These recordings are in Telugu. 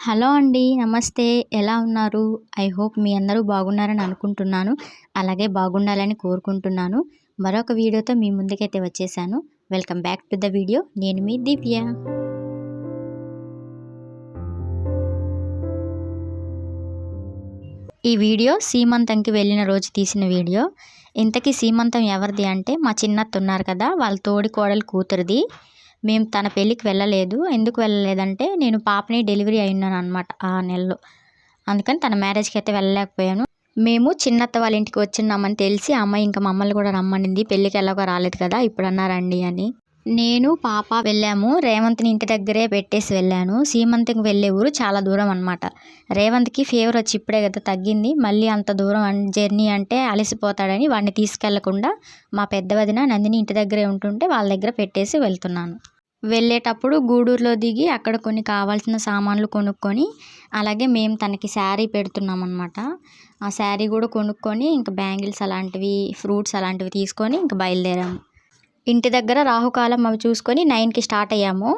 హలో అండి. నమస్తే. ఎలా ఉన్నారు? ఐ హోప్ మీ అందరూ బాగున్నారని అనుకుంటున్నాను. అలాగే బాగుండాలని కోరుకుంటున్నాను. మరొక వీడియోతో మీ ముందుకైతే వచ్చేసాను. Welcome back to the video. నేను మీ దివ్య. ఈ వీడియో సీమంతంకి వెళ్ళిన రోజు తీసిన వీడియో. ఇంతకీ సీమంతం ఎవరిది అంటే మా చిన్నత్త ఉన్నారు కదా, వాళ్ళ తోడి కోడలు కూతురిది. మేము తన పెళ్ళికి వెళ్ళలేదు. ఎందుకు వెళ్ళలేదంటే నేను పాపని డెలివరీ అయినాను అనమాట ఆ నెలలో. అందుకని తన మ్యారేజ్కి అయితే వెళ్ళలేకపోయాను. మేము చిన్నత్త వాళ్ళ ఇంటికి వచ్చినామని తెలిసి ఆ అమ్మాయి ఇంకా మమ్మల్ని కూడా రమ్మనింది. పెళ్ళికి ఎలాగో రాలేదు కదా, ఇప్పుడన్నా రండి అని. నేను పాప వెళ్ళాము. రేవంత్ని ఇంటి దగ్గరే పెట్టేసి వెళ్ళాను. సీమంతంకి వెళ్ళే ఊరు చాలా దూరం అనమాట. రేవంత్కి ఫీవర్ వచ్చి ఇప్పుడే కదా తగ్గింది. మళ్ళీ అంత దూరం జర్నీ అంటే అలసిపోతాడని వాడిని తీసుకెళ్లకుండా మా పెద్ద వదిన నందిని ఇంటి దగ్గరే ఉంటుంటే వాళ్ళ దగ్గర పెట్టేసి వెళ్తున్నాను. వెళ్ళేటప్పుడు గూడూరులో దిగి అక్కడ కొన్ని కావాల్సిన సామాన్లు కొనుక్కొని, అలాగే మేము తనకి శారీ పెడుతున్నాం అనమాట. ఆ శారీ కూడా కొనుక్కొని ఇంకా బ్యాంగిల్స్ అలాంటివి, ఫ్రూట్స్ అలాంటివి తీసుకొని ఇంకా బయలుదేరాము. ఇంటి దగ్గర రాహుకాలం అవి చూసుకొని 9కి స్టార్ట్ అయ్యాము.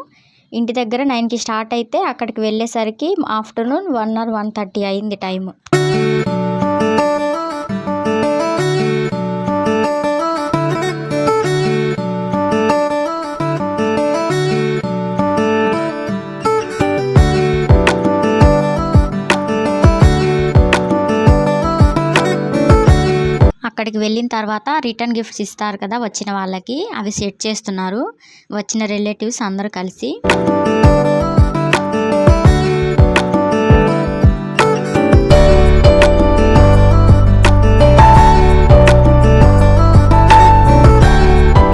ఇంటి దగ్గర 9కి స్టార్ట్ అయితే అక్కడికి వెళ్ళేసరికి ఆఫ్టర్నూన్ 1 or 1:30 అయింది టైము. అక్కడికి వెళ్ళిన తర్వాత రిటర్న్ గిఫ్ట్స్ ఇస్తారు కదా వచ్చిన వాళ్ళకి, అవి సెట్ చేస్తున్నారు వచ్చిన రిలేటివ్స్ అందరూ కలిసి.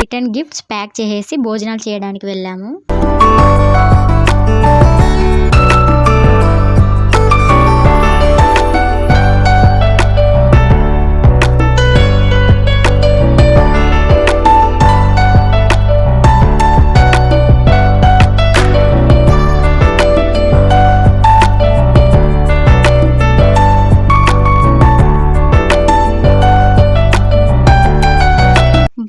రిటర్న్ గిఫ్ట్స్ ప్యాక్ చేసేసి భోజనాలు చేయడానికి వెళ్ళాము.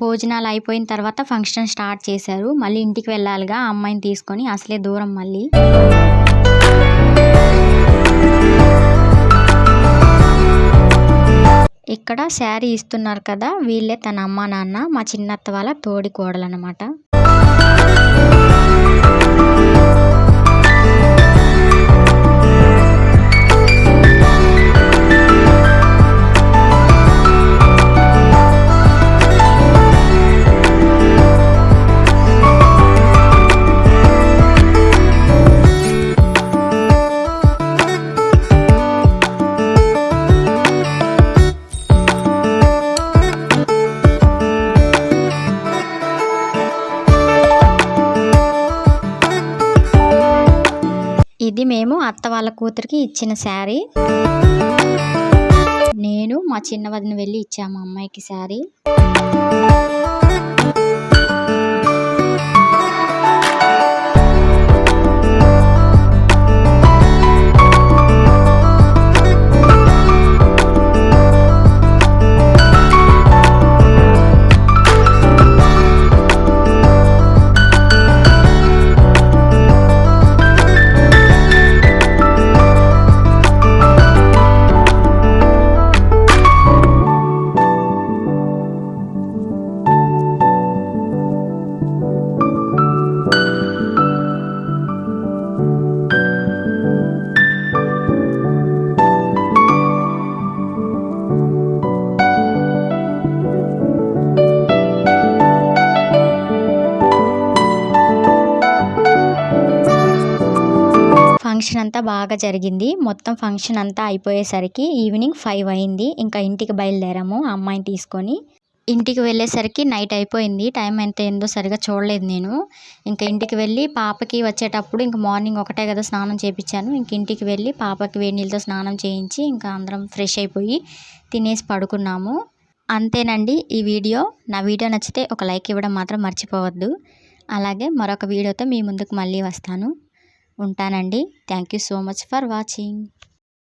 భోజనాలు అయిపోయిన తర్వాత ఫంక్షన్ స్టార్ట్ చేశారు. మళ్ళీ ఇంటికి వెళ్ళాలిగా అమ్మాయిని తీసుకొని, అసలే దూరం మళ్ళీ. ఇక్కడ శారీ ఇస్తున్నారు కదా, వీళ్ళే తన అమ్మ నాన్న, మా చిన్నత్త వాళ్ళ తోడి కోడలు అన్నమాట. ఇది మేము అత్త వాళ్ళ కూతురికి ఇచ్చిన శారీ. నేను మా చిన్న వదిన వెళ్ళి ఇచ్చాము అమ్మాయికి శారీ. ఫంక్షన్ అంతా బాగా జరిగింది. మొత్తం ఫంక్షన్ అంతా అయిపోయేసరికి ఈవినింగ్ 5 అయింది. ఇంకా ఇంటికి బయలుదేరాము అమ్మాయిని తీసుకొని. ఇంటికి వెళ్ళేసరికి నైట్ అయిపోయింది. టైం ఎంత అయిందో సరిగా చూడలేదు నేను. ఇంకా ఇంటికి వెళ్ళి పాపకి వచ్చేటప్పుడు ఇంకా మార్నింగ్ ఒకటే కదా స్నానం చేయించాను. ఇంక ఇంటికి వెళ్ళి పాపకి వేడి నీళ్ళతో స్నానం చేయించి ఇంకా అందరం ఫ్రెష్ అయిపోయి తినేసి పడుకున్నాము. అంతేనండి ఈ వీడియో. నా వీడియో నచ్చితే ఒక లైక్ ఇవ్వడం మాత్రం మర్చిపోవద్దు. అలాగే మరొక వీడియోతో మీ ముందుకు మళ్ళీ వస్తాను. ఉంటానండి. Thank you so much for watching.